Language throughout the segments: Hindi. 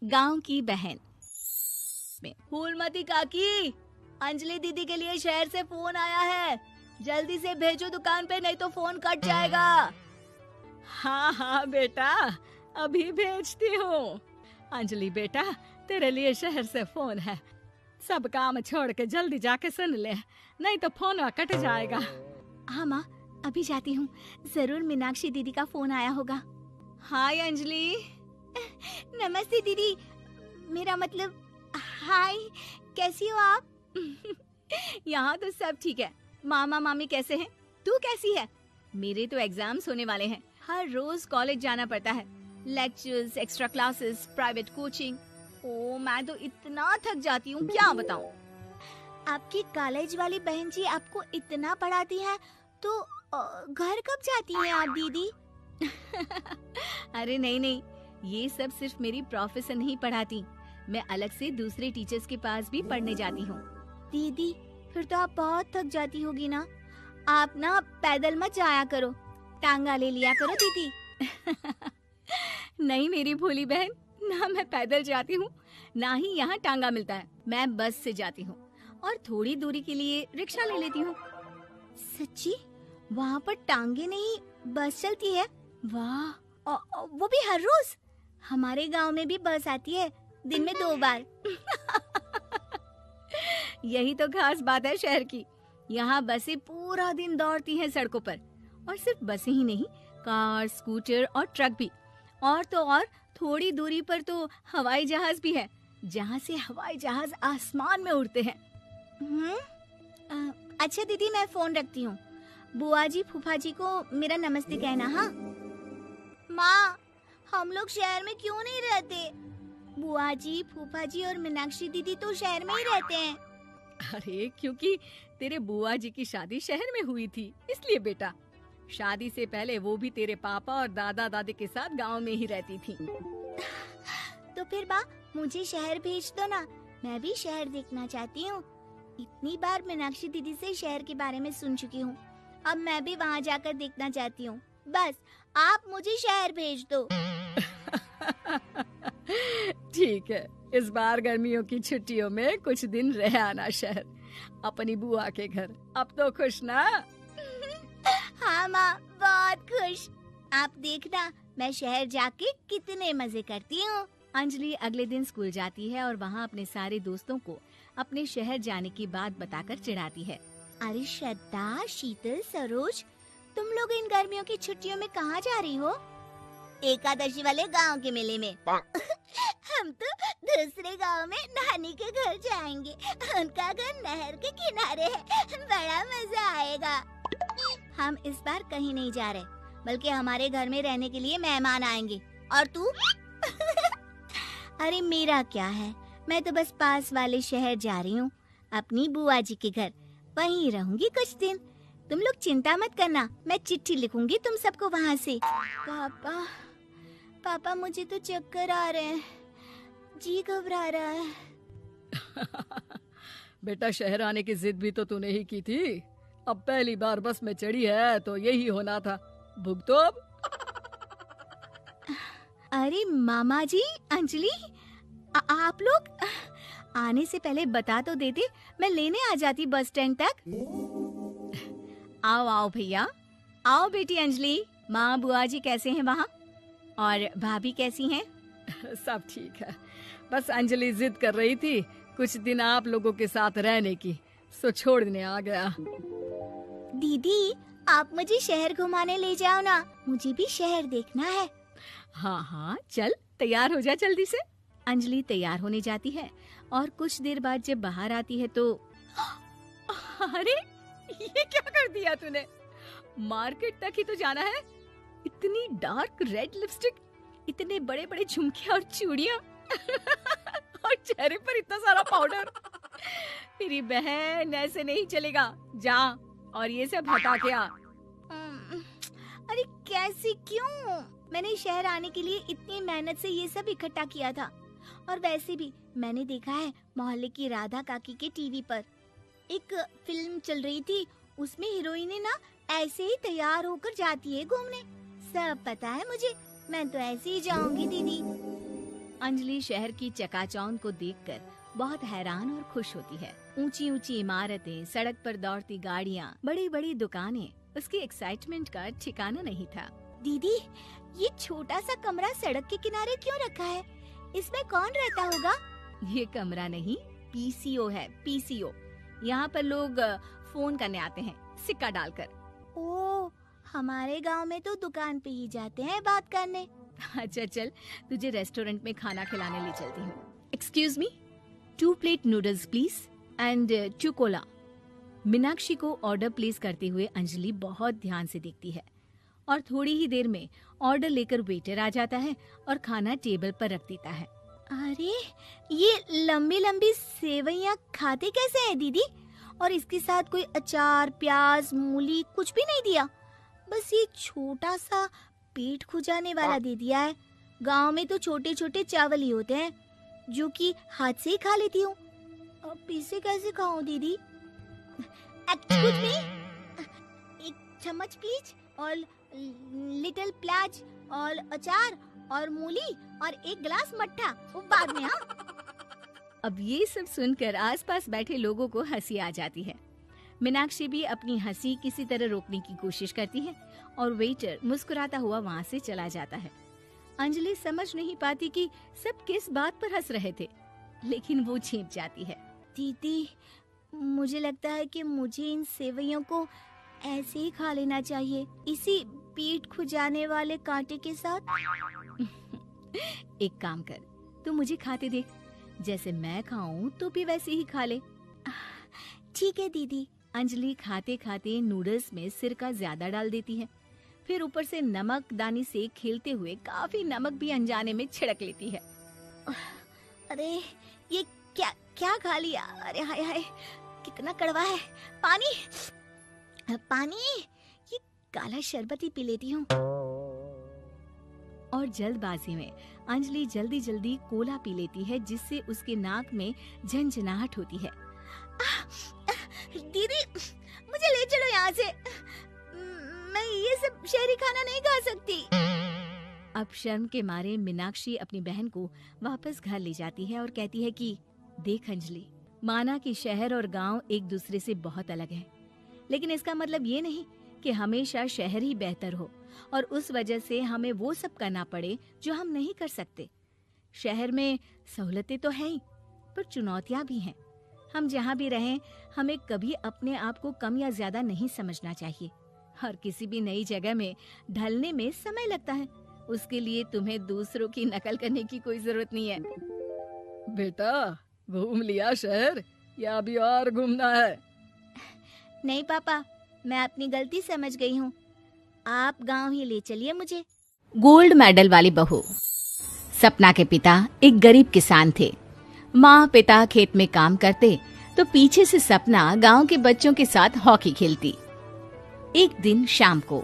गांव की बहन में। फूलमती काकी, अंजलि दीदी के लिए शहर से फोन आया है, जल्दी से भेजो दुकान पे, नहीं तो फोन कट जाएगा। हाँ हाँ बेटा, अभी भेजती हूँ। अंजलि बेटा, तेरे लिए शहर से फोन है, सब काम छोड़ के जल्दी जाके सुन ले, नहीं तो फोन कट जाएगा। हाँ माँ, अभी जाती हूँ, जरूर मीनाक्षी दीदी का फोन आया होगा। हाय अंजलि। नमस्ते दीदी, मेरा मतलब हाय, कैसी हो आप? यहाँ तो सब ठीक है। मामा मामी कैसे हैं? तू कैसी है? मेरे तो एग्जाम्स होने वाले हैं, हर रोज कॉलेज जाना पड़ता है, lectures, extra classes, private coaching. ओ मैं तो इतना थक जाती हूँ, क्या बताऊँ। आपकी कॉलेज वाली बहन जी आपको इतना पढ़ाती है, तो घर कब जाती हैं आप दीदी? अरे नहीं नहीं, ये सब सिर्फ मेरी प्रोफेसर नहीं पढ़ाती, मैं अलग से दूसरे टीचर्स के पास भी पढ़ने जाती हूँ। दीदी फिर तो आप बहुत थक जाती होगी ना, आप ना पैदल मत जाया करो, टांगा ले लिया करो दीदी। नहीं मेरी भोली बहन, ना मैं पैदल जाती हूँ, ना ही यहाँ टांगा मिलता है, मैं बस से जाती हूँ और थोड़ी दूरी के लिए रिक्शा ले लेती हूँ। सच्ची? वहाँ पर टांगे नहीं, बस चलती है? वाह, वो भी हर रोज? हमारे गांव में भी बस आती है, दिन में 2 बार। यही तो खास बात है शहर की, यहाँ बसें पूरा दिन दौड़ती हैं सड़कों पर, और सिर्फ बसें ही नहीं, कार, स्कूटर और ट्रक भी, और तो और थोड़ी दूरी पर तो हवाई जहाज भी है, जहाँ से हवाई जहाज आसमान में उड़ते हैं। अच्छा दीदी, मैं फोन रखती हूँ, बुआ जी फूफा जी को मेरा नमस्ते कहना। हाँ माँ, हम लोग शहर में क्यों नहीं रहते? बुआ जी, फूफा जी और मीनाक्षी दीदी तो शहर में ही रहते हैं। अरे क्योंकि तेरे बुआ जी की शादी शहर में हुई थी, इसलिए बेटा। शादी से पहले वो भी तेरे पापा और दादा दादी के साथ गांव में ही रहती थी। तो फिर बा, मुझे शहर भेज दो ना, मैं भी शहर देखना चाहती हूँ। इतनी बार मीनाक्षी दीदी से शहर के बारे में सुन चुकी हूँ, अब मैं भी वहाँ जाकर देखना चाहती हूँ। बस आप मुझे शहर भेज दो। ठीक है, इस बार गर्मियों की छुट्टियों में कुछ दिन रह आना शहर, अपनी बुआ के घर। अब तो खुश ना? हाँ माँ, बहुत खुश। आप देखना मैं शहर जाके कितने मजे करती हूँ। अंजलि अगले दिन स्कूल जाती है और वहाँ अपने सारे दोस्तों को अपने शहर जाने की बात बताकर चिढ़ाती है। अरे श्रद्धा, शीतल, सरोज, तुम लोग इन गर्मियों की छुट्टियों में कहाँ जा रही हो? एकादशी वाले गांव के मेले में। हम तो दूसरे गांव में नानी के घर जाएंगे, उनका घर नहर के किनारे है, बड़ा मजा आएगा। हम इस बार कहीं नहीं जा रहे, बल्कि हमारे घर में रहने के लिए मेहमान आएंगे। और तू? अरे मेरा क्या है, मैं तो बस पास वाले शहर जा रही हूँ, अपनी बुआ जी के घर, वहीं रहूंगी कुछ दिन। तुम लोग चिंता मत करना, मैं चिट्ठी लिखूंगी तुम सबको वहाँ से। पापा मुझे तो चक्कर आ रहे हैं, जी घबरा रहा है। बेटा शहर आने की जिद भी तो तूने ही की थी, अब पहली बार बस में चढ़ी है तो यही होना था, भुगतो अब। अरे मामा जी, अंजलि, आप लोग आने से पहले बता तो देते, मैं लेने आ जाती बस स्टैंड तक। आओ आओ भैया, आओ बेटी अंजलि। माँ बुआ जी कैसे हैं वहाँ, और भाभी कैसी हैं? सब ठीक है, बस अंजलि जिद कर रही थी कुछ दिन आप लोगों के साथ रहने की, सो छोड़ने आ गया। दीदी आप मुझे शहर घुमाने ले जाओ ना, मुझे भी शहर देखना है। हाँ हाँ चल, तैयार हो जा जल्दी से। अंजलि तैयार होने जाती है और कुछ देर बाद जब बाहर आती है तो अरे ये क्या कर दिया तूने, मार्केट तक ही तो जाना है, इतनी डार्क रेड लिपस्टिक, इतने बड़े बड़े झुमके और चूड़ियां और चेहरे पर इतना सारा पाउडर। मेरी बहन ऐसे नहीं चलेगा, जा और ये सब हटा के आ। अरे कैसे, क्यों? मैंने शहर आने के लिए इतनी मेहनत से ये सब इकट्ठा किया था, और वैसे भी मैंने देखा है मोहल्ले की राधा काकी के टीवी पर एक फिल्म चल रही थी, उसमें हीरोइन ना ऐसे ही तैयार होकर जाती है घूमने। सब पता है मुझे, मैं तो ऐसे ही जाऊंगी दीदी। अंजलि शहर की चकाचौंध को देखकर बहुत हैरान और खुश होती है। ऊंची ऊंची इमारतें, सड़क पर दौड़ती गाड़ियाँ, बड़ी बड़ी दुकानें, उसकी एक्साइटमेंट का ठिकाना नहीं था। दीदी, ये छोटा सा कमरा सड़क के किनारे क्यों रखा है? इसमें कौन रहता होगा? ये कमरा नहीं, पीसीओ है, पीसीओ। यहाँ पर लोग फोन करने आते हैं, सिक्का डालकर। ओह, हमारे गांव में तो दुकान पे ही जाते हैं बात करने। अच्छा चल, तुझे रेस्टोरेंट में खाना खिलाने ले चलती हूँ। Excuse me, 2 plate noodles please and 2 Cola. Meenakshi को ऑर्डर प्लेस करते हुए अंजलि बहुत ध्यान से देखती है और थोड़ी ही देर में ऑर्डर लेकर वेटर आ जाता है और खाना टेबल पर रख देता है। अरे, ये लंबी लंबी सेवइयाँ खाते कैसे हैं दीदी? और इसके साथ कोई अचार, प्याज, मूली कुछ भी नहीं दिया, बस ये छोटा सा पेट खुजाने वाला दे दिया है। गांव में तो छोटे छोटे चावल ही होते हैं जो कि हाथ से ही खा लेती हूँ। अब इसे कैसे खाऊं दीदी? एक्सक्यूज मी, एक चम्मच प्लीज, और लिटिल प्याज और अचार और मूली और एक गिलास मट्ठा, वो बाद में। हाँ। अब ये सब सुनकर आसपास बैठे लोगों को हंसी आ जाती है। मीनाक्षी भी अपनी हंसी किसी तरह रोकने की कोशिश करती है और वेटर मुस्कुराता हुआ वहाँ से चला जाता है। अंजलि समझ नहीं पाती कि सब किस बात पर हंस रहे थे, लेकिन वो छिप जाती है। दीदी, मुझे लगता है कि मुझे इन सेवइयों को ऐसे ही खा लेना चाहिए, इसी पेट खुजाने वाले कांटे के साथ। एक काम कर, तू मुझे खाते देख, जैसे मैं खाऊं तो भी वैसे ही खा ले। ठीक है दीदी। अंजलि खाते खाते नूडल्स में सिरका ज्यादा डाल देती है, फिर ऊपर से नमक दानी से खेलते हुए काफी नमक भी अनजाने में छिड़क लेती है। अरे, ये क्या क्या खा लिया? अरे हाय हाय, कितना कड़वा है। पानी पानी, ये काला शरबत ही पी लेती हूँ। और जल्दबाजी में अंजलि जल्दी जल्दी कोला पी लेती है, जिससे उसके नाक में झंझनाहट होती है। दीदी, मुझे ले चलो यहाँ से, मैं ये सब शहरी खाना नहीं खा सकती। अब शर्म के मारे मीनाक्षी अपनी बहन को वापस घर ले जाती है और कहती है कि देख अंजलि, माना कि शहर और गांव एक दूसरे से बहुत अलग है, लेकिन इसका मतलब ये नहीं कि हमेशा शहर ही बेहतर हो और उस वजह से हमें वो सब करना पड़े जो हम नहीं कर सकते। शहर में सहूलतें तो हैं ही, पर चुनौतियां भी हैं। हम जहाँ भी रहें, हमें कभी अपने आप को कम या ज्यादा नहीं समझना चाहिए। और किसी भी नई जगह में ढलने में समय लगता है, उसके लिए तुम्हें दूसरों की नकल करने की कोई जरूरत नहीं है। बेटा, घूम लिया शहर या अभी और घूमना है? नहीं पापा, मैं अपनी गलती समझ गई हूँ, आप गांव ही ले चलिए मुझे। गोल्ड मेडल वाली बहू। सपना के पिता एक गरीब किसान थे। माँ पिता खेत में काम करते तो पीछे से सपना गांव के बच्चों के साथ हॉकी खेलती। एक दिन शाम को,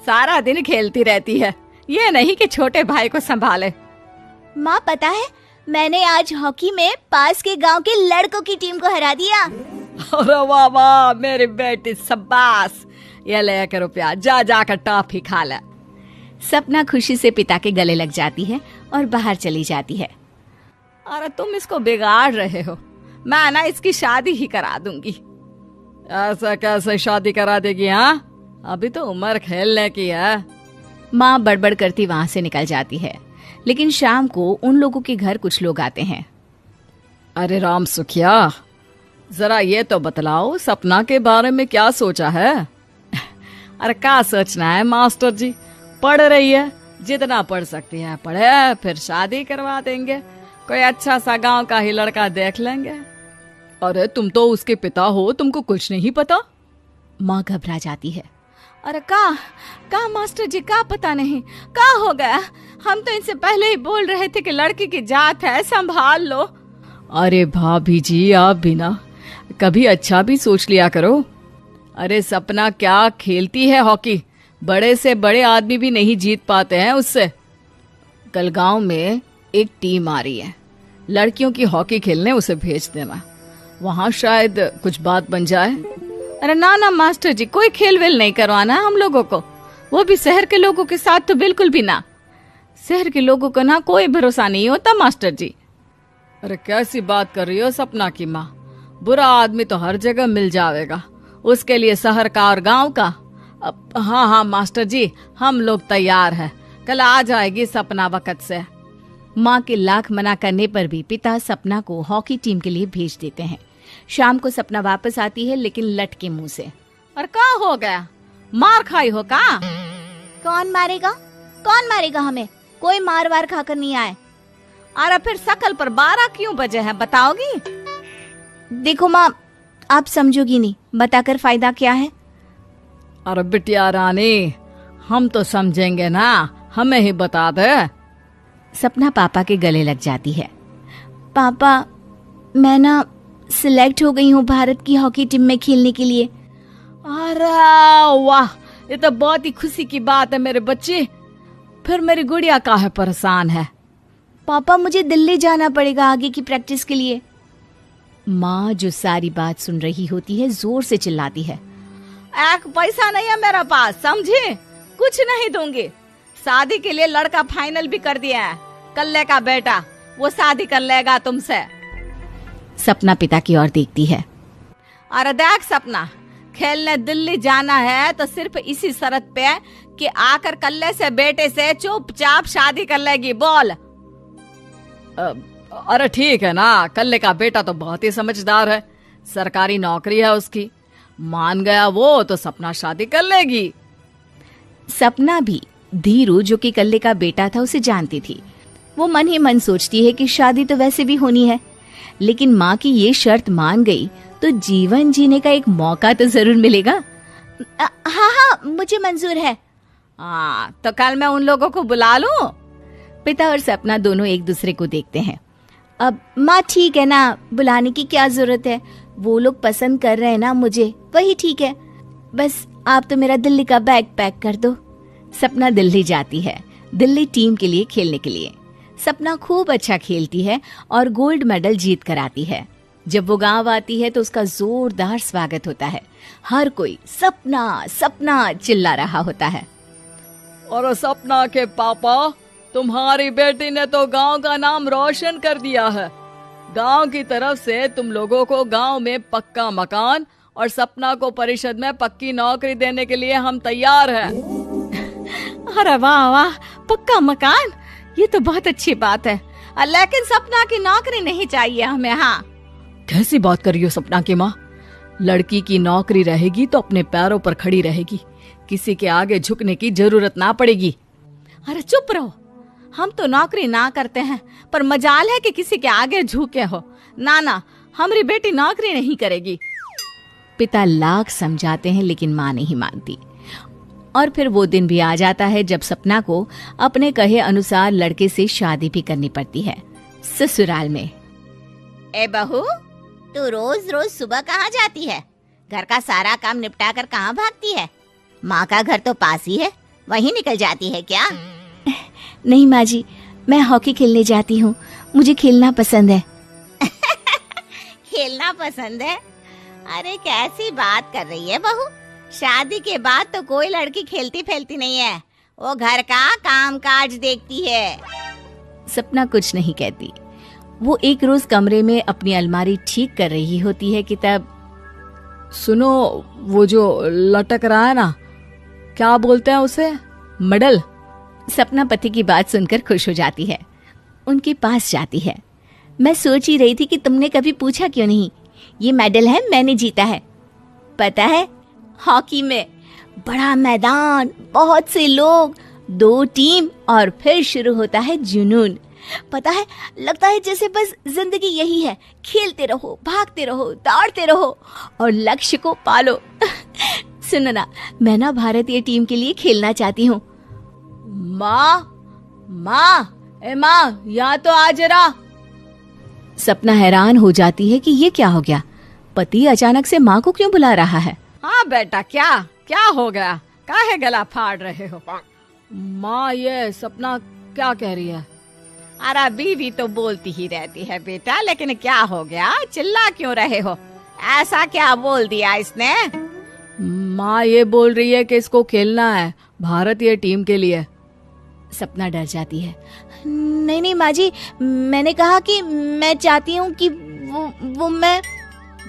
सारा दिन खेलती रहती है, ये नहीं कि छोटे भाई को संभाले। माँ पता है, मैंने आज हॉकी में पास के गांव के लड़कों की टीम को हरा दिया। अरे वाह वाह मेरी बेटी, शाबाश, ये ले कर रुपया, जा जाकर टॉफी खा ले। सपना खुशी से पिता के गले लग जाती है और बाहर चली जाती है। अरे तुम इसको बिगाड़ रहे हो, मैं ना इसकी शादी ही करा दूंगी। ऐसा कैसे शादी करा देगी? हाँ, अभी तो उम्र खेलने की है। माँ बड़बड़ करती वहाँ से निकल जाती है, लेकिन शाम को उन लोगों के घर कुछ लोग आते हैं। अरे राम सुखिया, जरा ये तो बतलाओ, सपना के बारे में क्या सोचा है? अरे क्या सोचना है मास्टर जी, पढ़ रही है, जितना पढ़ सकती है पढ़े, फिर शादी करवा देंगे, कोई अच्छा सा गांव का ही लड़का देख लेंगे। अरे तुम तो उसके पिता हो, तुमको कुछ नहीं पता? माँ घबरा जाती है। अरे का मास्टर जी, का पता नहीं, का हो गया? हम तो इनसे पहले ही बोल रहे थे कि लड़की की जात है, संभाल लो। अरे भाभी जी, आप भी ना कभी अच्छा भी सोच लिया करो। अरे सपना क्या खेलती है हॉकी, बड़े से बड़े आदमी भी नहीं जीत पाते हैं उससे। कल गांव में एक टीम आ रही है, लड़कियों की हॉकी खेलने उसे भेज देना, वहाँ शायद कुछ बात बन जाए। अरे ना मास्टर जी, कोई खेल वेल नहीं करवाना हम लोगों को, वो भी शहर के लोगों के साथ तो बिल्कुल भी ना। शहर के लोगों को ना कोई भरोसा नहीं होता मास्टर जी। अरे कैसी बात कर रही हो सपना की माँ, बुरा आदमी तो हर जगह मिल जाएगा, उसके लिए शहर का और गांव का। हाँ हाँ मास्टर जी, हम लोग तैयार हैं, कल आ जाएगी सपना वक्त से। माँ के लाख मना करने पर भी पिता सपना को हॉकी टीम के लिए भेज देते हैं। शाम को सपना वापस आती है, लेकिन लटके मुंह से। और क्या हो गया, मार खाई हो का? कौन मारेगा हमें? कोई मार वार खाकर नहीं आए। अरे फिर शकल पर 12 क्यों बजे हैं, बताओगी? देखो माँ, आप समझोगी नहीं, बताकर फायदा क्या है? अरे बिटिया रानी, हम तो समझेंगे ना, हमें ही बता दे। सपना पापा के गले लग जाती है। पापा, मैं ना सिलेक्ट हो गई हूँ भारत की हॉकी टीम में खेलने के लिए। अरे वाह, ये तो बहुत ही खुशी की बात है मेरे बच्चे। फिर मेरी गुड़िया काहे परेशान है? पापा, मुझे दिल्ली जाना पड़ेगा आगे की प्रैक्टिस के लिए। माँ जो सारी बात सुन रही होती है, जोर से चिल्लाती है। एक पैसा नहीं है मेरे पास, समझे? कुछ नहीं दूंगी। शादी के लिए लड़का फाइनल भी कर दिया है, कल्ले का बेटा, वो शादी कर लेगा तुमसे। सपना पिता की ओर देखती है। अरे देख सपना, खेलने दिल्ली जाना है तो सिर्फ इसी शर्त पे कि आकर कल्ले से बेटे से चुपचाप शादी कर लेगी, बोल। अरे ठीक है ना, कल्ले का बेटा तो बहुत ही समझदार है, सरकारी नौकरी है उसकी, मान गया वो तो सपना शादी कर लेगी। सपना भी धीरू, जो कि कल्ले का बेटा था, उसे जानती थी। वो मन ही मन सोचती है कि शादी तो वैसे भी होनी है, लेकिन माँ की ये शर्त मान गई तो जीवन जीने का एक मौका तो जरूर मिलेगा। हाँ, मुझे मंजूर है। हाँ, तो कल मैं उन लोगों को बुला लूं? पिता और सपना दोनों एक दूसरे को देखते हैं। अब माँ ठीक है ना, बुलाने की क्या जरूरत है, वो लोग पसंद कर रहे हैं ना मुझे, वही ठीक है। बस आप तो मेरा दिल्ली का बैग पैक कर दो। सपना दिल्ली जाती है, दिल्ली टीम के लिए खेलने के लिए। सपना खूब अच्छा खेलती है और गोल्ड मेडल जीत कर आती है। जब वो गांव आती है तो उसका जोरदार स्वागत होता है। हर कोई सपना सपना चिल्ला रहा होता है। और सपना के पापा, तुम्हारी बेटी ने तो गांव का नाम रोशन कर दिया है। गांव की तरफ से तुम लोगों को गांव में पक्का मकान और सपना को परिषद में पक्की नौकरी देने के लिए हम तैयार हैं। अरे वाह वाह, पक्का मकान, ये तो बहुत अच्छी बात है, लेकिन सपना की नौकरी नहीं चाहिए हमें। हाँ, कैसी बात कर रही हो सपना की माँ? लड़की की नौकरी रहेगी तो अपने पैरों पर खड़ी रहेगी, किसी के आगे झुकने की जरूरत ना पड़ेगी। अरे चुप रहो, हम तो नौकरी ना करते हैं, पर मजाल है कि किसी के आगे झुके हो। ना, हमारी बेटी नौकरी नहीं करेगी। पिता लाख समझाते हैं लेकिन माँ नहीं मानती। और फिर वो दिन भी आ जाता है जब सपना को अपने कहे अनुसार लड़के से शादी भी करनी पड़ती है, ससुराल में। ए बहू, तू रोज रोज सुबह कहाँ जाती है? घर का सारा काम निपटा कर कहाँ भागती है? माँ का घर तो पास ही है, वहीं निकल जाती है क्या? नहीं माँ जी, मैं हॉकी खेलने जाती हूँ, मुझे खेलना पसंद है। खेलना पसंद है? अरे कैसी बात कर रही है बहू, शादी के बाद तो कोई लड़की खेलती फैलती नहीं है, वो घर का काम काज देखती है। सपना कुछ नहीं कहती। वो एक रोज कमरे में अपनी अलमारी ठीक कर रही होती है कि तब, सुनो, वो जो लटक रहा है ना, क्या बोलते हैं उसे? मेडल। सपना पति की बात सुनकर खुश हो जाती है, उनके पास जाती है। मैं सोच ही रही थी कि तुमने कभी पूछा क्यों नहीं। ये मेडल है, मैंने जीता है, पता है, हॉकी में। बड़ा मैदान, बहुत से लोग, 2 टीम और फिर शुरू होता है जुनून। पता है, लगता है जैसे बस जिंदगी यही है, खेलते रहो, भागते रहो, दौड़ते रहो और लक्ष्य को पालो। सुनो ना, मैं ना भारतीय टीम के लिए खेलना चाहती हूँ। माँ, यहाँ तो आ जरा। सपना हैरान हो जाती है कि ये क्या हो गया, पति अचानक से माँ को क्यों बुला रहा है। हाँ बेटा, क्या हो गया, काहे गला फाड़ रहे हो? माँ, ये सपना क्या कह रही है? अरे बीवी तो बोलती ही रहती है बेटा, लेकिन क्या हो गया, चिल्ला क्यों रहे हो? ऐसा क्या बोल दिया इसने? माँ ये बोल रही है कि इसको खेलना है भारतीय टीम के लिए। सपना डर जाती है। नहीं नहीं माँ जी, मैंने कहा कि मैं चाहती हूँ कि वो मैं।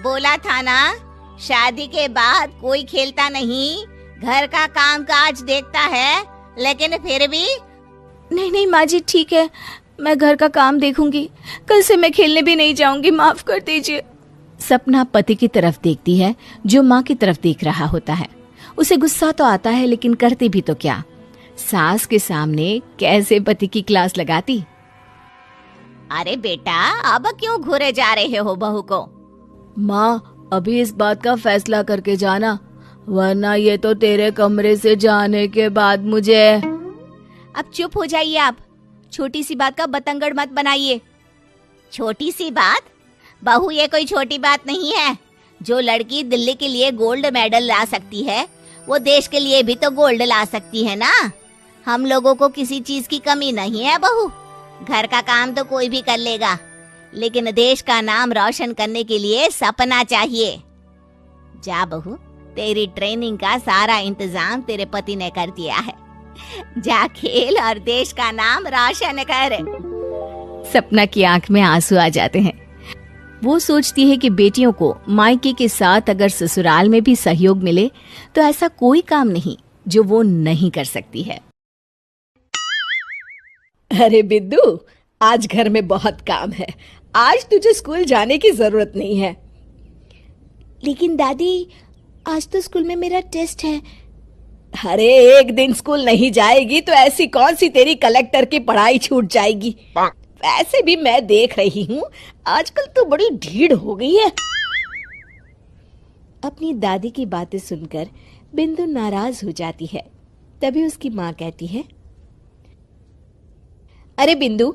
बोला था ना, शादी के बाद कोई खेलता नहीं, घर का काम काज देखता है, लेकिन फिर भी। नहीं नहीं माँ जी, ठीक है, मैं घर का काम देखूंगी, कल से मैं खेलने भी नहीं जाऊंगी, माफ कर दीजिए। सपना पति की तरफ देखती है जो माँ की तरफ देख रहा होता है। उसे गुस्सा तो आता है, लेकिन करती भी तो क्या, सास के सामने कैसे पति की क्लास लगाती। अरे बेटा, अब क्यों घूरे जा रहे हो बहू को? माँ, अभी इस बात का फैसला करके जाना, वरना ये तो तेरे कमरे से जाने के बाद मुझे। अब चुप हो जाइए आप, छोटी सी बात का बतंगड़ मत बनाइए। छोटी सी बात? बहू, ये कोई छोटी बात नहीं है। जो लड़की दिल्ली के लिए गोल्ड मेडल ला सकती है, वो देश के लिए भी तो गोल्ड ला सकती है ना। हम लोगों को किसी चीज की कमी नहीं है बहू। घर का काम तो कोई भी कर लेगा, लेकिन देश का नाम रोशन करने के लिए सपना चाहिए। जा बहू, तेरी ट्रेनिंग का सारा इंतजाम तेरे पति ने कर दिया है। जा खेल और देश का नाम रोशन कर। सपना की आंख में आंसू आ जाते हैं। वो सोचती है कि बेटियों को मायके के साथ अगर ससुराल में भी सहयोग मिले तो ऐसा कोई काम नहीं जो वो नहीं कर सकती है। अरे बिद्दू, आज घर में बहुत काम है, आज तुझे स्कूल जाने की जरूरत नहीं है। लेकिन दादी, आज तो स्कूल में मेरा टेस्ट है। अरे एक दिन स्कूल नहीं जाएगी तो ऐसी कौन सी तेरी कलेक्टर की पढ़ाई छूट जाएगी। वैसे भी मैं देख रही हूँ आजकल तो बड़ी ढीठ हो गई है। अपनी दादी की बातें सुनकर बिंदु नाराज हो जाती है। तभी उसकी माँ कहती है, अरे बिंदु,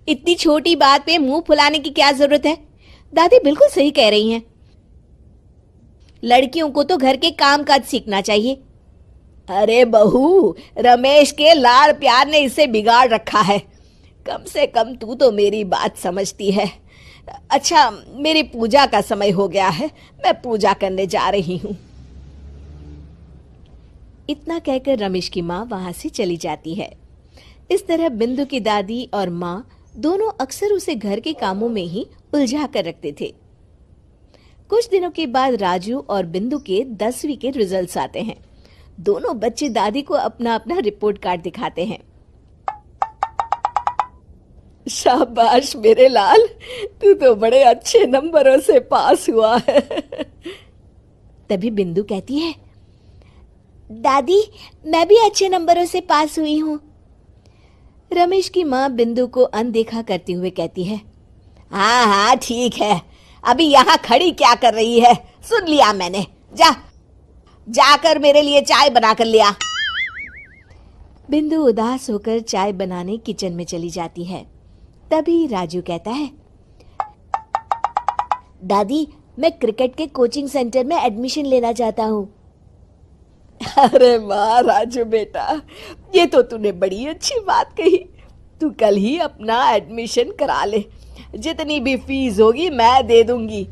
इतनी छोटी बात पे मुंह फुलाने की क्या जरूरत है। दादी बिल्कुल सही कह रही हैं। लड़कियों को तो घर के काम काज सीखना चाहिए। अरे बहू, रमेश के लाड़ प्यार ने इसे बिगाड़ रखा है। कम से कम तू तो मेरी बात समझती है। अच्छा, मेरी पूजा का समय हो गया है, मैं पूजा करने जा रही हूँ। इतना कहकर रमेश की माँ वहां से चली जाती है। इस तरह बिंदु की दादी और माँ दोनों अक्सर उसे घर के कामों में ही उलझा कर रखते थे। कुछ दिनों के बाद राजू और बिंदु के 10वीं के रिजल्ट्स आते हैं। दोनों बच्चे दादी को अपना अपना रिपोर्ट कार्ड दिखाते हैं। शाबाश मेरे लाल, तू तो बड़े अच्छे नंबरों से पास हुआ है। तभी बिंदु कहती है, दादी, मैं भी अच्छे नंबरों से पास हुई हूँ। रमेश की माँ बिंदु को अनदेखा करते हुए कहती है, हाँ हाँ ठीक है, अभी यहाँ खड़ी क्या कर रही है, सुन लिया मैंने। जाकर मेरे लिए चाय बना कर लिया। बिंदु उदास होकर चाय बनाने किचन में चली जाती है। तभी राजू कहता है, दादी, मैं क्रिकेट के कोचिंग सेंटर में एडमिशन लेना चाहता हूँ। अरे वाह राजू बेटा, ये तो तूने बड़ी अच्छी बात कही। तू कल ही अपना एडमिशन करा ले, जितनी भी फीस होगी मैं दे दूंगी।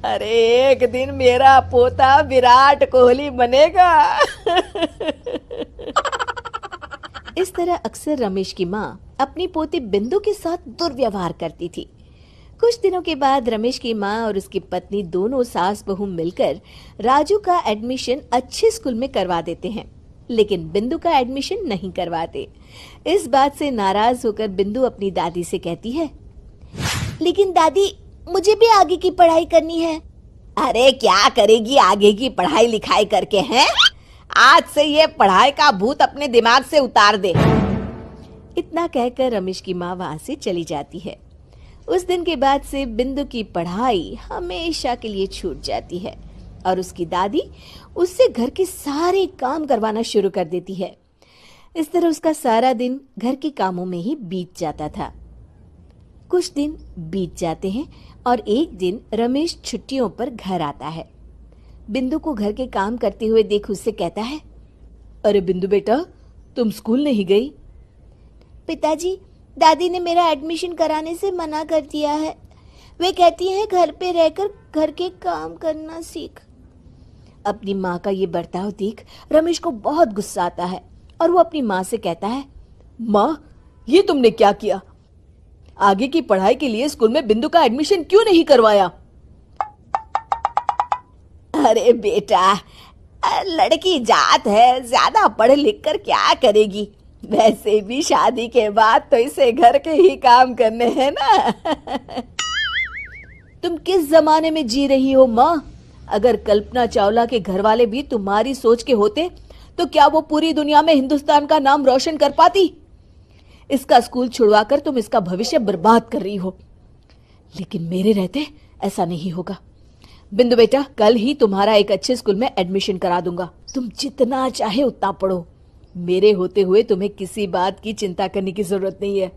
अरे एक दिन मेरा पोता विराट कोहली बनेगा। इस तरह अक्सर रमेश की माँ अपनी पोती बिंदु के साथ दुर्व्यवहार करती थी। कुछ दिनों के बाद रमेश की माँ और उसकी पत्नी दोनों सास बहू मिलकर राजू का एडमिशन अच्छे स्कूल में करवा देते हैं, लेकिन बिंदु का एडमिशन नहीं करवाते। इस बात से नाराज होकर बिंदु अपनी दादी से कहती है, लेकिन दादी, मुझे भी आगे की पढ़ाई करनी है। अरे क्या करेगी आगे की पढ़ाई लिखाई करके, हैं? आज से ये पढ़ाई का भूत अपने दिमाग से उतार दे। इतना कहकर रमेश की माँ वहां से चली जाती है। उस दिन के बाद से बिंदु की पढ़ाई हमेशा के लिए छूट जाती है और उसकी दादी उससे घर के सारे काम करवाना शुरू कर देती है। इस तरह उसका सारा दिन घर के कामों में ही बीत जाता था। कुछ दिन बीत जाते हैं और एक दिन रमेश छुट्टियों पर घर आता है। बिंदु को घर के काम करते हुए देख उससे कहता है, अरे बिंदु बेटा, तुम स्कूल नहीं गई? पिताजी, दादी ने मेरा एडमिशन कराने से मना कर दिया है। वे कहती हैं घर पे रहकर घर के काम करना सीख। अपनी माँ का ये बर्ताव देख रमेश को बहुत गुस्सा आता है और वो अपनी माँ से कहता है, माँ, ये तुमने क्या किया? आगे की पढ़ाई के लिए स्कूल में बिंदु का एडमिशन क्यों नहीं करवाया? अरे बेटा, लड़की जात है, ज्यादा पढ़ लिख कर क्या करेगी? वैसे भी शादी के बाद तो इसे घर के ही काम करने हैं ना। तुम किस जमाने में जी रही हो माँ? अगर कल्पना चावला के घर वाले भी तुम्हारी सोच के होते तो क्या वो पूरी दुनिया में हिंदुस्तान का नाम रोशन कर पाती? इसका स्कूल छुड़वाकर तुम इसका भविष्य बर्बाद कर रही हो, लेकिन मेरे रहते ऐसा नहीं होगा। बिंदु बेटा, कल ही तुम्हारा एक अच्छे स्कूल में एडमिशन करा दूंगा। तुम जितना चाहे उतना पढ़ो। मेरे होते हुए तुम्हें किसी बात की चिंता करने की जरूरत नहीं है।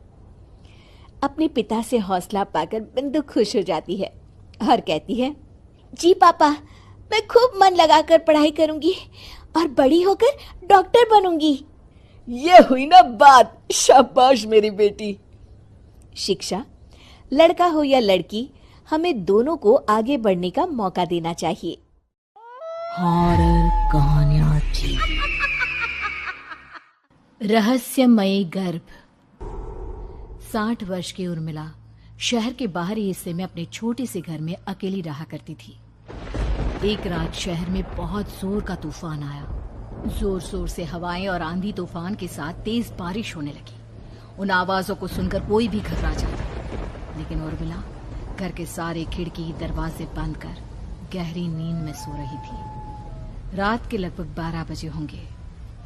अपने पिता से हौसला पाकर बिंदु खुश हो जाती है और कहती है, जी पापा, मैं खूब मन लगाकर पढ़ाई करूंगी और बड़ी होकर डॉक्टर बनूंगी। ये हुई ना बात। शाबाश मेरी बेटी। शिक्षा, लड़का हो या लड़की, हमें दोनों को आगे बढ़ने का मौका देना चाहिए। हॉरर कहानियां थी। रहस्यमयी गर्भ। 60 वर्ष की उर्मिला शहर के बाहरी हिस्से में अपने छोटे से घर में अकेली रहा करती थी। एक रात शहर में बहुत जोर का तूफान आया। जोर जोर से हवाएं और आंधी तूफान के साथ तेज बारिश होने लगी। उन आवाजों को सुनकर कोई भी घबरा जाता, लेकिन उर्मिला घर के सारे खिड़की दरवाजे बंद कर गहरी नींद में सो रही थी। रात के लगभग 12 बजे होंगे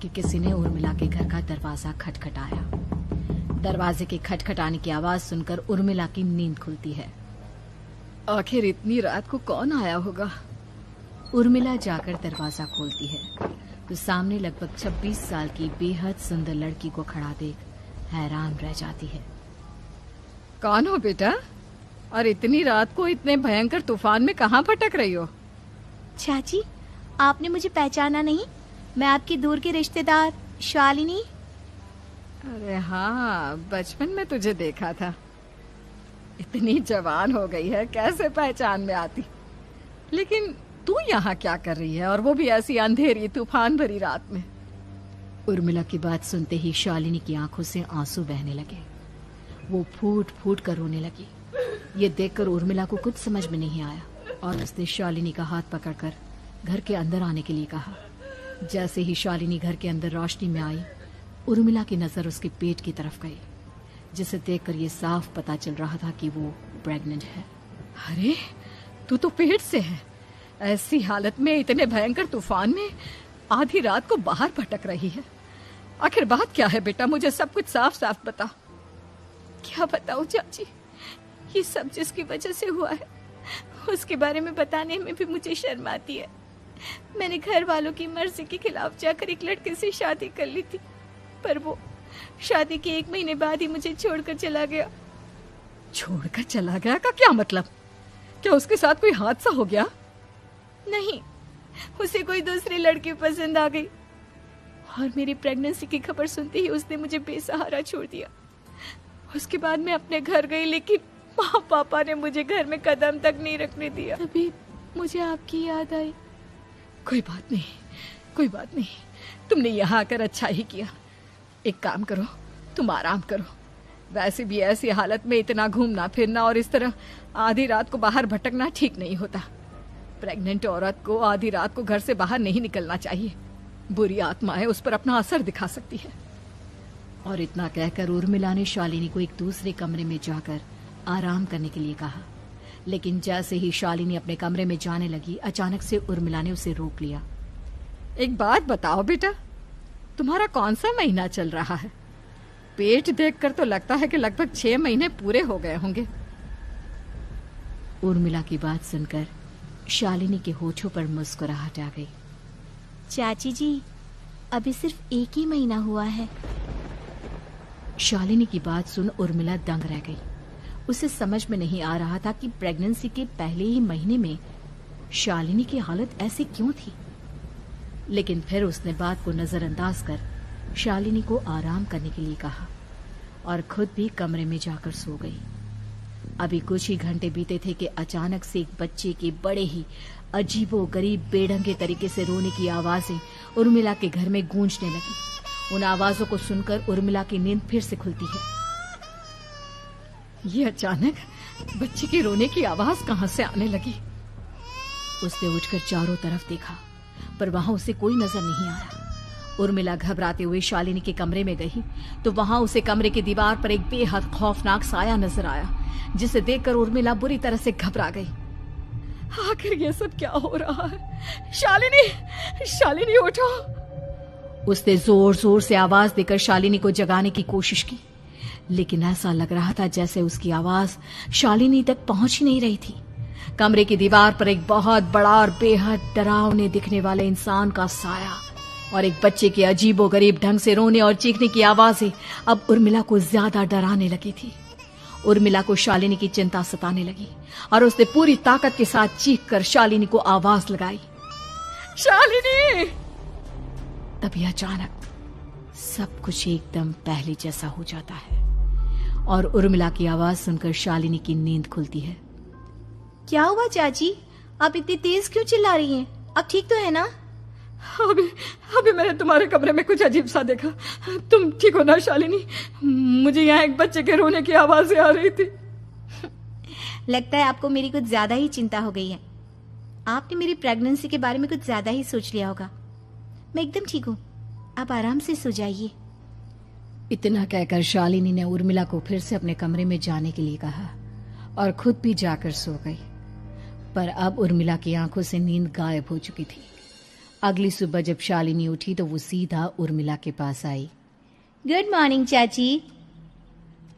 कि किसी ने उर्मिला के घर का दरवाजा खटखटाया। दरवाजे के खटखटाने की आवाज सुनकर उर्मिला की नींद खुलती है। आखिर इतनी रात को कौन आया होगा? उर्मिला जाकर दरवाजा खोलती है तो सामने लगभग 26 साल की बेहद सुंदर लड़की को खड़ा देख हैरान रह जाती है। कौन हो बेटा? और इतनी रात को इतने भयंकर तूफान में कहाँ भटक रही हो? चाची, आपने मुझे पहचाना नहीं? मैं आपकी दूर की रिश्तेदार शालिनी। अरे हाँ, बचपन में तुझे देखा था। इतनी जवान हो गई है, कैसे पहचान में आती? लेकिन तू यहाँ क्या कर रही है, और वो भी ऐसी अंधेरी तूफान भरी रात में? उर्मिला की बात सुनते ही शालिनी की आंखों से आंसू बहने लगे। वो फूट फूट कर रोने लगी। ये देखकर उर्मिला को कुछ समझ में नहीं आया और उसने शालिनी का हाथ पकड़कर घर के अंदर आने के लिए कहा। जैसे ही शालिनी घर के अंदर रोशनी में आई, उर्मिला की नजर उसके पेट की तरफ गई, जिसे देखकर ये साफ पता चल रहा था कि वो प्रेग्नेंट है। अरे, तू तो पेट से है। ऐसी हालत में इतने भयंकर तूफान में आधी रात को बाहर भटक रही है। आखिर बात क्या है बेटा? मुझे सब कुछ साफ साफ बता। क्या बताऊं चाची, ये सब जिसकी वजह से हुआ है उसके बारे में बताने में भी मुझे शर्म आती है। मैंने घर वालों की मर्जी के खिलाफ जाकर एक लड़के से शादी कर ली थी, पर वो शादी के 1 महीने बाद ही मुझे छोड़कर चला गया। छोड़कर चला गया का क्या मतलब? क्या उसके साथ कोई हादसा हो गया? नहीं, उसे कोई दूसरी लड़की पसंद आ गई और मेरी प्रेगनेंसी की खबर सुनते ही उसने मुझे बेसहारा छोड़ दिया। उसके बाद मैं अपने घर गई, लेकिन माँ पापा ने मुझे घर में कदम तक नहीं रखने दिया। तभी मुझे आपकी याद आई। कोई बात नहीं, कोई बात नहीं। तुमने यहाँ आकर अच्छा ही किया। एक काम करो, तुम आराम करो। वैसे भी ऐसी हालत में इतना घूमना फिरना और इस तरह आधी रात को बाहर भटकना ठीक नहीं होता। प्रेग्नेंट औरत को आधी रात को घर से बाहर नहीं निकलना चाहिए। बुरी आत्माएं उस पर अपना असर दिखा सकती है। और इतना कहकर उर्मिला ने शालिनी को एक दूसरे कमरे में जाकर आराम करने के लिए कहा। लेकिन जैसे ही शालिनी अपने कमरे में जाने लगी, अचानक से उर्मिला ने उसे रोक लिया। एक बात बताओ बेटा, तुम्हारा कौन सा महीना चल रहा है? पेट देखकर तो लगता है कि लगभग 6 महीने पूरे हो गए होंगे। उर्मिला की बात सुनकर शालिनी के होठों पर मुस्कुराहट आ गई। चाची जी, अभी सिर्फ 1 ही महीना हुआ है। शालिनी की बात सुन उर्मिला दंग रह गई। उसे समझ में नहीं आ रहा था कि प्रेगनेंसी के पहले ही महीने में शालिनी की हालत ऐसी क्यों थी। लेकिन फिर उसने बात को नजरअंदाज कर शालिनी को आराम करने के लिए कहा और खुद भी कमरे में जाकर सो गई। अभी कुछ ही घंटे बीते थे कि अचानक से एक बच्चे के बड़े ही अजीबो गरीब बेढंगे तरीके से रोने की आवाजें उर्मिला के घर में गूंजने लगी उन आवाजों को सुनकर उर्मिला की नींद फिर से खुलती है। ये अचानक बच्चे के रोने की आवाज कहां से आने लगी? उसने उठकर चारों तरफ देखा, पर वहां उसे कोई नजर नहीं आया। उर्मिला घबराते हुए शालिनी के कमरे में गई तो वहां उसे कमरे की दीवार पर एक बेहद खौफनाक साया नजर आया, जिसे देखकर उर्मिला बुरी तरह से घबरा गई। आखिर ये सब क्या हो रहा है? शालिनी, शालिनी उठो। उसने जोर जोर से आवाज देकर शालिनी को जगाने की कोशिश की, लेकिन ऐसा लग रहा था जैसे उसकी आवाज शालिनी तक पहुंच ही नहीं रही थी। कमरे की दीवार पर एक बहुत बड़ा और बेहद डरावने दिखने वाले इंसान का साया और एक बच्चे के अजीबोगरीब ढंग से रोने और चीखने की आवाजें अब उर्मिला को ज्यादा डराने लगी थी। उर्मिला को शालिनी की चिंता सताने लगी और उसने पूरी ताकत के साथ चीखकर शालिनी को आवाज लगाई, शालिनी। तभी अचानक सब कुछ एकदम पहले जैसा हो जाता है और उर्मिला की आवाज सुनकर शालिनी की नींद खुलती है। क्या हुआ चाची, आप इतनी तेज क्यों चिल्ला रही हैं? आप ठीक तो है ना? अभी मैंने तुम्हारे कमरे में कुछ अजीब सा देखा। तुम ठीक हो ना शालिनी? मुझे यहाँ एक बच्चे के रोने की आवाजें आ रही थी। लगता है आपको मेरी कुछ ज्यादा ही चिंता हो गई है। आपने मेरी प्रेगनेंसी के बारे में कुछ ज्यादा ही सोच लिया होगा। मैं एकदम ठीक हूँ, आप आराम से सो जाइए। इतना कहकर शालिनी ने उर्मिला को फिर से अपने कमरे में जाने के लिए कहा और खुद भी जाकर सो गई। पर अब उर्मिला की आंखों से नींद गायब हो चुकी थी। अगली सुबह जब शालिनी उठी तो वो सीधा उर्मिला के पास आई। गुड मॉर्निंग चाची।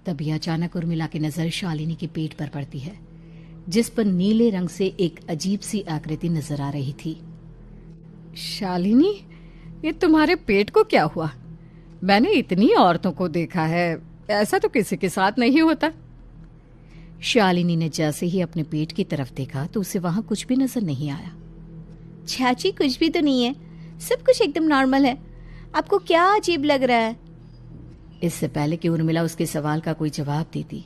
तभी अचानक उर्मिला की नजर शालिनी के पेट पर पड़ती है, जिस पर नीले रंग से एक अजीब सी आकृति नजर आ रही थी। शालिनी, ये तुम्हारे पेट को क्या हुआ? मैंने इतनी औरतों को देखा है, ऐसा तो किसी के साथ नहीं होता। शालिनी ने जैसे ही अपने पेट की तरफ देखा तो उसे वहां कुछ भी नजर नहीं आया। चाची कुछ भी तो नहीं है, सब कुछ एकदम नॉर्मल है। आपको क्या अजीब लग रहा है? इससे पहले कि उर्मिला उसके सवाल का कोई जवाब देती,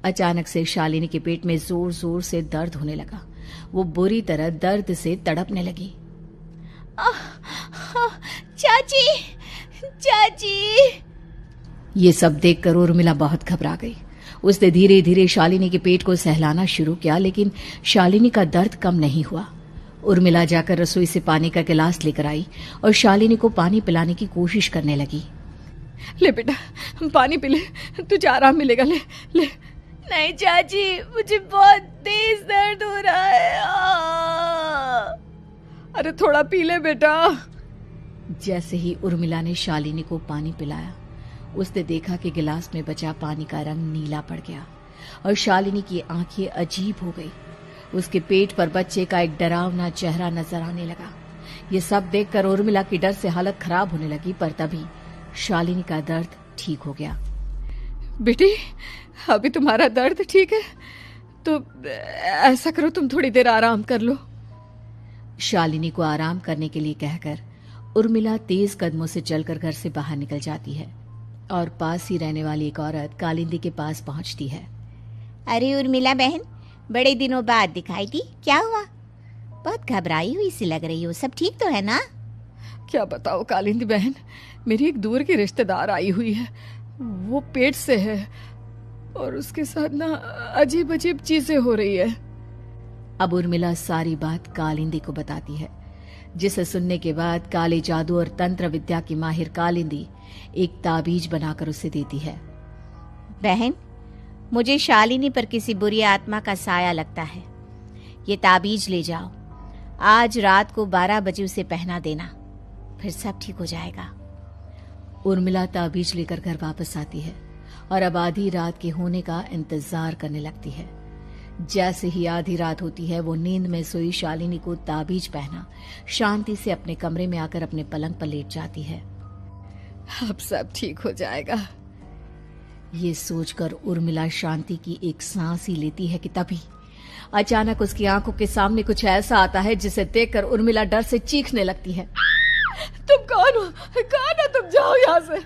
अचानक से शालिनी के पेट में जोर जोर से दर्द होने लगा। वो बुरी तरह दर्द से तड़पने लगी। चाची, चाची। ये सब देखकर उर्मिला बहुत घबरा गई। उसने धीरे धीरे शालिनी के पेट को सहलाना शुरू किया, लेकिन शालिनी का दर्द कम नहीं हुआ। उर्मिला जाकर रसोई से पानी का गिलास लेकर आई और शालिनी को पानी पिलाने की कोशिश करने लगी। ले बेटा, पानी पी ले, तुझे आराम मिलेगा। ले ले। नहीं चाची, मुझे बहुत तेज दर्द हो रहा है। अरे थोड़ा पी ले बेटा। जैसे ही उर्मिला ने शालिनी को पानी पिलाया, उसने देखा कि गिलास में बचा पानी का रंग नीला पड़ गया और शालिनी की आंखें अजीब हो गई। उसके पेट पर बच्चे का एक डरावना चेहरा नजर आने लगा। ये सब देखकर उर्मिला की डर से हालत खराब होने लगी, पर तभी शालिनी का दर्द ठीक हो गया। बेटी, अभी तुम्हारा दर्द ठीक है तो ऐसा करो, तुम थोड़ी देर आराम कर लो। शालिनी को आराम करने के लिए कहकर उर्मिला तेज कदमों से चलकर घर से बाहर निकल जाती है और पास ही रहने वाली एक औरत कालिंदी के पास पहुंचती है। अरे उर्मिला बहन, बड़े दिनों बाद दिखाई दी, क्या हुआ? बहुत घबराई हुई सी लग रही हो, सब ठीक तो है ना? क्या बताओ कालिंदी बहन, मेरी एक दूर की रिश्तेदार आई हुई है। वो पेट से है और उसके साथ ना अजीब अजीब चीजें हो रही है। अब उर्मिला सारी बात कालिंदी को बताती है, जिसे सुनने के बाद काले जादू और तंत्र विद्या की माहिर कालिंदी एक ताबीज बनाकर उसे देती है। बहन, मुझे शालिनी पर किसी बुरी आत्मा का साया लगता है। ये ताबीज ले जाओ, आज रात को 12 बजे उसे पहना देना, फिर सब ठीक हो जाएगा। उर्मिला ताबीज लेकर घर वापस आती है और अब आधी रात के होने का इंतजार करने लगती है। जैसे ही आधी रात होती है, वो नींद में सोई शालिनी को ताबीज पहना शांति से अपने कमरे में आकर अपने पलंग पर लेट जाती है। अब सब ठीक हो जाएगा, ये सोचकर उर्मिला शांति की एक सांस ही लेती है कि तभी अचानक उसकी आंखों के सामने कुछ ऐसा आता है जिसे देखकर उर्मिला डर से चीखने लगती है। तुम कौन हो? कौन हो तुम? जाओ यहाँ से,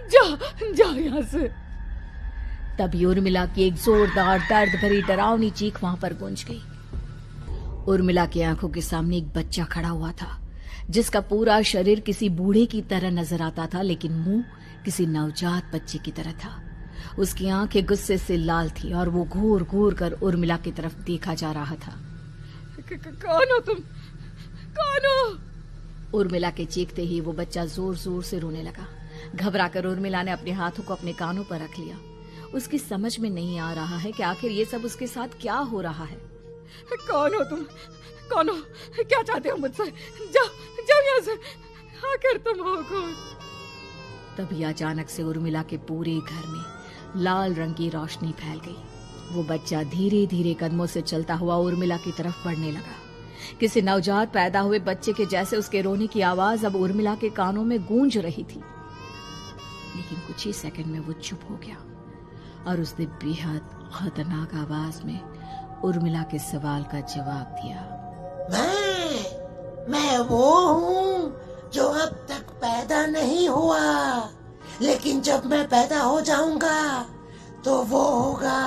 जाओ जाओ यहाँ से। तभी उर्मिला की एक जोरदार दर्द भरी डरावनी चीख वहां पर गूंज गई। उर्मिला की आंखों के सामने एक बच्चा खड़ा हुआ था, जिसका पूरा शरीर किसी बूढ़े की तरह नजर आता था, लेकिन मुंह किसी नवजात बच्चे की तरह था। उसकी आंखें गुस्से से लाल थी और वो घूर घूर कर उर्मिला की तरफ देखा जा रहा था। कौन हो तुम? कौन हो? उर्मिला के चीखते ही वो बच्चा जोर जोर से रोने लगा। घबराकर उर्मिला ने अपने हाथों को अपने कानों पर रख लिया। उसकी समझ में नहीं आ रहा है कि आखिर ये सब उसके साथ क्या हो रहा है। कौन हो तुम? कौन हो? क्या चाहते हो मुझसे? जाओ जाओ यहाँ से। आखिर तुम हो कौन? तभी अचानक से उर्मिला के पूरे घर में लाल रंग की रोशनी फैल गई। वो बच्चा धीरे धीरे कदमों से चलता हुआ उर्मिला की तरफ बढ़ने लगा। किसी नवजात पैदा हुए बच्चे के जैसे उसके रोने की आवाज अब उर्मिला के कानों में गूंज रही थी। लेकिन कुछ ही सेकंड में वो चुप हो गया और उसने बेहद खतरनाक आवाज में उर्मिला के सवाल का जवाब दिया। मैं वो हूँ जो अब तक पैदा नहीं हुआ, लेकिन जब मैं पैदा हो जाऊंगा तो वो होगा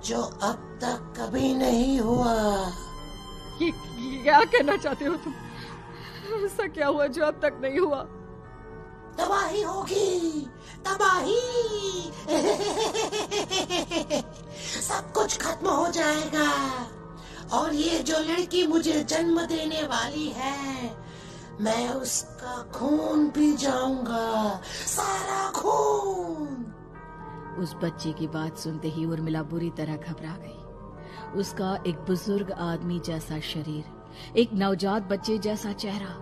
जो अब तक कभी नहीं हुआ। ये क्या कहना चाहते हो तुम? ऐसा क्या हुआ जो अब तक नहीं हुआ? तबाही होगी, तबाही। सब कुछ खत्म हो जाएगा और ये जो लड़की मुझे जन्म देने वाली है, मैं उसका खून पी जाऊंगा, सारा खून। उस बच्चे की बात सुनते ही उर्मिला बुरी तरह घबरा गई। उसका एक बुजुर्ग आदमी जैसा शरीर, एक नवजात बच्चे जैसा चेहरा,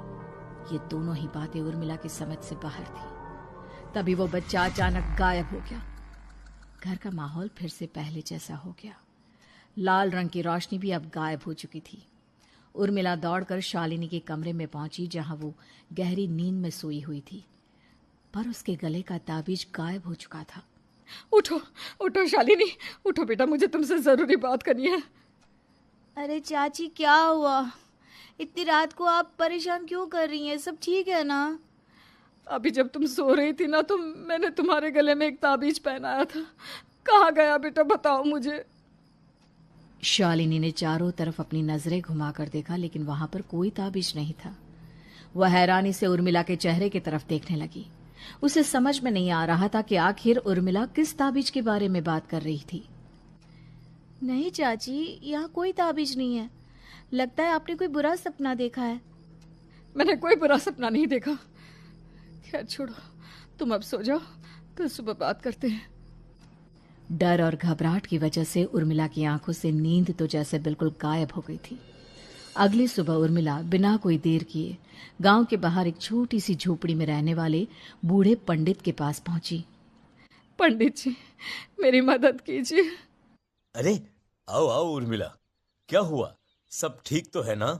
ये दोनों ही बातें उर्मिला की समझ से बाहर थी। तभी वो बच्चा अचानक गायब हो गया। घर का माहौल फिर से पहले जैसा हो गया। लाल रंग की रोशनी भी अब गायब हो चुकी थी। उर्मिला दौड़कर शालिनी के कमरे में पहुंची, जहां वो गहरी नींद में सोई हुई थी, पर उसके गले का ताबीज गायब हो चुका था। उठो उठो शालिनी, उठो बेटा, मुझे तुमसे जरूरी बात करनी है। अरे चाची क्या हुआ? इतनी रात को आप परेशान क्यों कर रही हैं? सब ठीक है ना? अभी जब तुम सो रही थी ना, तो मैंने तुम्हारे गले में एक ताबीज पहनाया था। कहाँ गया बेटा, बताओ मुझे। शालिनी ने चारों तरफ अपनी नजरें घुमाकर देखा, लेकिन वहां पर कोई ताबीज नहीं था। वह हैरानी से उर्मिला के चेहरे की तरफ देखने लगी। उसे समझ में नहीं आ रहा था कि आखिर उर्मिला किस ताबीज के बारे में बात कर रही थी। नहीं चाची, यहाँ कोई ताबीज नहीं है। लगता है आपने कोई बुरा सपना देखा है। मैंने कोई बुरा सपना नहीं देखा। खैर छोड़ो, तुम अब सो जाओ, कल सुबह बात करते हैं। डर और घबराहट की वजह से उर्मिला की आंखों से नींद तो जैसे बिल्कुल गायब हो गई थी। अगली सुबह उर्मिला बिना कोई देर किए गांव के बाहर एक छोटी सी झोपड़ी में रहने वाले बूढ़े पंडित के पास पहुंची। पंडित जी, मेरी मदद कीजिए। अरे आओ आओ उर्मिला, क्या हुआ? सब ठीक तो है ना?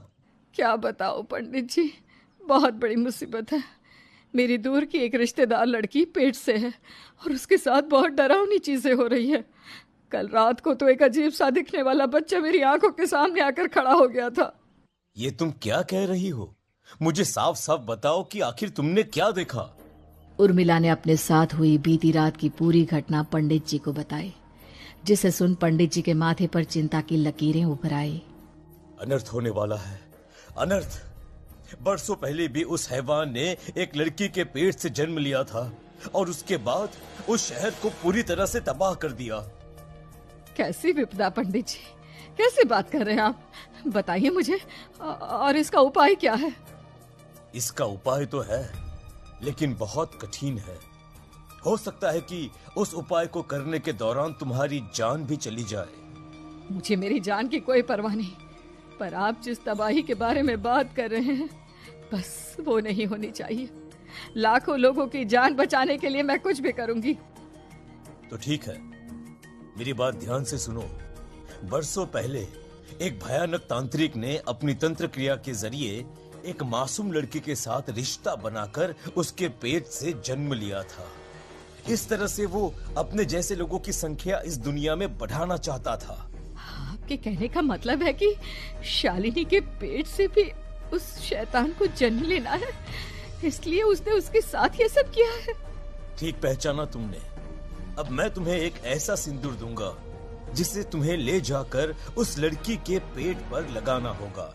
क्या बताओ पंडित जी, बहुत बड़ी मुसीबत है। मेरी दूर की एक रिश्तेदार लड़की पेट से है और उसके साथ बहुत डरावनी चीजें हो रही है। कल रात को तो एक अजीब सा दिखने वाला बच्चा मेरी आंखों के सामने आकर खड़ा हो गया था। ये तुम क्या कह रही हो? मुझे साफ साफ बताओ कि आखिर तुमने क्या देखा? उर्मिला ने अपने साथ हुई बीती रात की पूरी घटना पंडित जी को बताई, जिसे सुन पंडित जी के माथे पर चिंता की लकीरें उभर आई। अनर्थ होने वाला है, अनर्थ। बरसों पहले भी उस हैवान ने एक लड़की के पेट से जन्म लिया था और उसके बाद उस शहर को पूरी तरह से तबाह कर दिया। कैसी विपदा पंडित जी, कैसी बात कर रहे हैं आप? बताइए मुझे, और इसका उपाय क्या है? इसका उपाय तो है, लेकिन बहुत कठिन है। हो सकता है कि उस उपाय को करने के दौरान तुम्हारी जान भी चली जाए। मुझे मेरी जान की कोई परवाह नहीं, पर आप जिस तबाही के बारे में बात कर रहे हैं, बस वो नहीं होनी चाहिए। लाखों लोगों की जान बचाने के लिए मैं कुछ भी करूंगी। तो ठीक है, मेरी बात ध्यान से सुनो। बरसों पहले एक भयानक तांत्रिक ने अपनी तंत्र क्रिया के जरिए एक मासूम लड़की के साथ रिश्ता बनाकर उसके पेट से जन्म लिया था। इस तरह से वो अपने जैसे लोगों की संख्या इस दुनिया में बढ़ाना चाहता था। आपके कहने का मतलब है कि शालिनी के पेट से भी उस शैतान को जन्म लेना है, इसलिए उसने उसके साथ ये सब किया है। ठीक पहचाना तुमने। अब मैं तुम्हें एक ऐसा सिंदूर दूंगा जिसे तुम्हें ले जाकर उस लड़की के पेट पर लगाना होगा।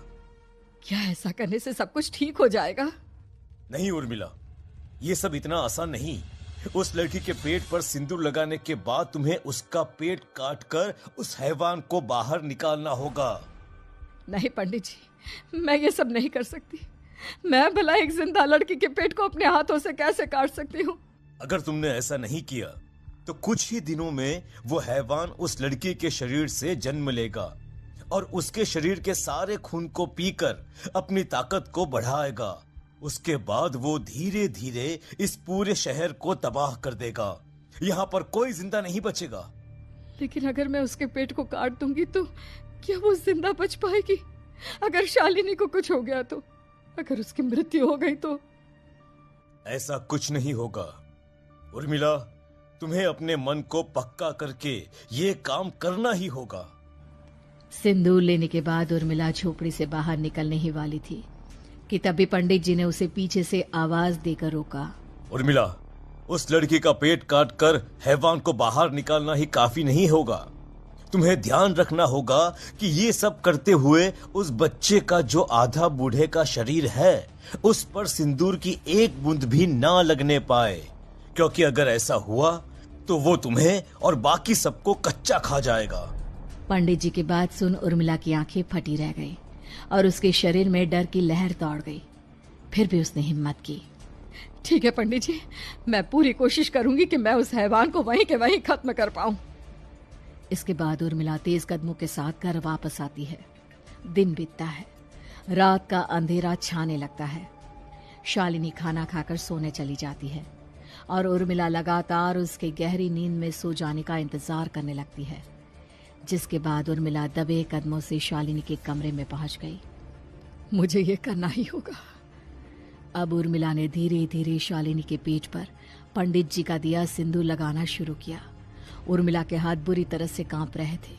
क्या ऐसा करने से सब कुछ ठीक हो जाएगा? नहीं उर्मिला, ये सब इतना आसान नहीं। उस लड़की के पेट पर सिंदूर लगाने के बाद तुम्हें उसका पेट काटकर उस हैवान को बाहर निकालना होगा। नहीं पंडित जी, मैं ये सब नहीं कर सकती। मैं भला एक जिंदा लड़की के पेट को अपने हाथों से कैसे काट सकती हूँ? अगर तुमने ऐसा नहीं किया तो कुछ ही दिनों में वो हैवान उस लड़की के शरीर से जन्म लेगा और उसके शरीर के सारे खून को पीकर अपनी ताकत को बढ़ाएगा। उसके बाद वो धीरे धीरे इस पूरे शहर को तबाह कर देगा। यहाँ पर कोई जिंदा नहीं बचेगा। लेकिन अगर मैं उसके पेट को काट दूंगी तो क्या वो जिंदा बच पाएगी? अगर शालिनी को कुछ हो गया तो, अगर उसकी मृत्यु हो गई तो? ऐसा कुछ नहीं होगा उर्मिला, तुम्हें अपने मन को पक्का करके ये काम करना ही होगा। सिंदूर लेने के बाद उर्मिला झोपड़ी से बाहर निकलने ही वाली थी कि तभी पंडित जी ने उसे पीछे से आवाज देकर रोका। उर्मिला, उस लड़की का पेट काटकर हैवान को बाहर निकालना ही काफी नहीं होगा। तुम्हें ध्यान रखना होगा कि ये सब करते हुए उस बच्चे का जो आधा बूढ़े का शरीर है उस पर सिंदूर की एक बूंद भी ना लगने पाए, क्योंकि अगर ऐसा हुआ तो वो तुम्हें और बाकी सबको कच्चा खा जाएगा। पंडित जी की बात सुन उर्मिला की आंखें फटी रह गई और उसके शरीर में डर की लहर दौड़ गई। फिर भी उसने हिम्मत की। ठीक है पंडित जी, मैं पूरी कोशिश करूंगी कि मैं उस हैवान को वहीं के वहीं खत्म कर पाऊं। इसके बाद उर्मिला तेज कदमों के साथ घर वापस आती है। दिन बीतता है, रात का अंधेरा छाने लगता है। शालिनी खाना खाकर सोने चली जाती है और उर्मिला लगातार उसके गहरी नींद में सो जाने का इंतजार करने लगती है, जिसके बाद उर्मिला दबे कदमों से शालिनी के कमरे में पहुंच गई। मुझे ये करना ही होगा। अब उर्मिला ने धीरे धीरे शालिनी के पेट पर पंडित जी का दिया सिंदूर लगाना शुरू किया। उर्मिला के हाथ बुरी तरह से कांप रहे थे।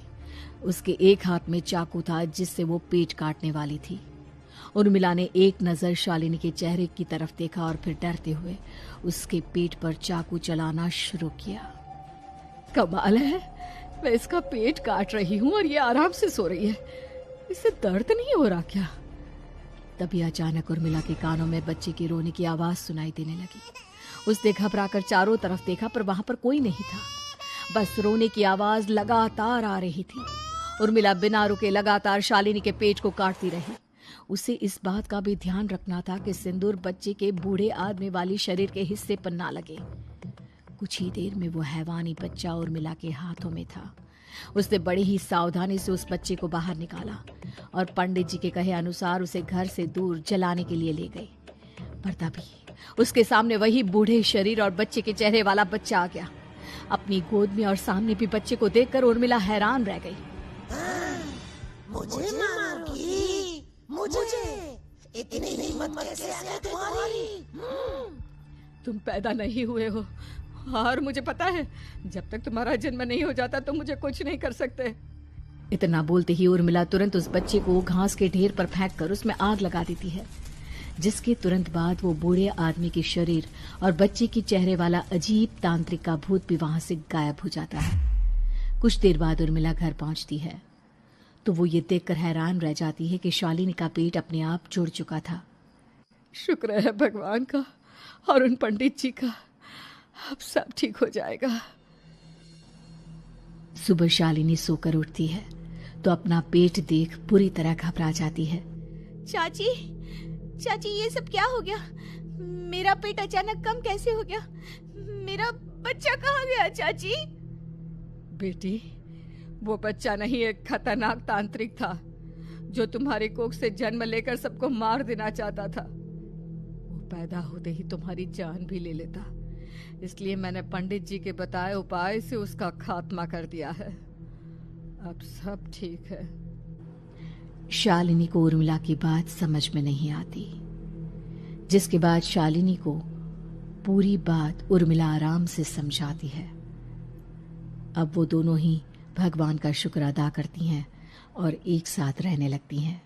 उसके एक हाथ में चाकू था जिससे वो पेट काटने वाली थी। उर्मिला ने एक नजर शालिनी के चेहरे की तरफ देखा और फिर डरते हुए उसके पेट पर चाकू चलाना शुरू किया। कमाल है, मैं इसका पेट काट रही हूँ और ये आराम से सो रही है। इसे दर्द नहीं हो रहा क्या? तभी अचानक उर्मिला के कानों में बच्चे की रोने की आवाज सुनाई देने लगी। उसने घबराकर चारों तरफ देखा पर वहां पर कोई नहीं था। बस रोने की आवाज लगातार आ रही थी। उर्मिला बिना रुके लगातार शालिनी के पेट को काटती रही। उसे इस बात का भी ध्यान रखना था कि सिंदूर बच्चे के बूढ़े आदमी वाली शरीर के हिस्से पर ना लगे। कुछ ही देर में वो हैवानी बच्चा उर्मिला के हाथों में था। उसने बड़ी ही सावधानी से उस बच्चे को बाहर निकाला और पंडित जी के कहे अनुसार उसे घर से दूर जलाने के लिए ले गई। पर तभी उसके सामने वही बूढ़े शरीर और बच्चे के चेहरे वाला बच्चा आ गया। अपनी गोद में और सामने भी बच्चे को देखकर उर्मिला हैरान रह गई। मुझे मारोगी? मुझे इतनी हिम्मत कैसे आ गई तुम्हारी? तुम पैदा नहीं हुए हो और मुझे पता है जब तक तुम्हारा जन्म नहीं हो जाता तो मुझे कुछ नहीं कर सकते। इतना बोलते ही उर्मिला तुरंत उस बच्चे को घास के ढेर पर फेंककर उसमें आग लगा देती है, जिसके तुरंत बाद वो बूढ़े आदमी के शरीर और बच्चे के चेहरे वाला अजीब तांत्रिक का भूत भी वहां से गायब हो जाता है। कुछ देर बाद उर्मिला घर पहुंचती है तो वो ये देखकर हैरान रह जाती है कि शालिनी का पेट अपने आप जुड़ चुका था। शुक्र है भगवान का और उन पंडित जी का, अब सब ठीक हो जाएगा। सुबह शालिनी सोकर उठती है तो अपना पेट देख बुरी तरह घबरा जाती है। चाची, चाची ये सब क्या हो गया? मेरा पेट अचानक कम कैसे हो गया? मेरा बच्चा कहाँ गया चाची? बेटी, वो बच्चा नहीं, एक खतरनाक तांत्रिक था जो तुम्हारी कोख से जन्म लेकर सबको मार देना चाहता था। वो पैदा होते ही तुम्हारी जान भी ले लेता, इसलिए मैंने पंडित जी के बताए उपाय से उसका खात्मा कर दिया है। अब सब ठीक है। शालिनी को उर्मिला की बात समझ में नहीं आती, जिसके बाद शालिनी को पूरी बात उर्मिला आराम से समझाती है। अब वो दोनों ही भगवान का शुक्र अदा करती हैं और एक साथ रहने लगती हैं।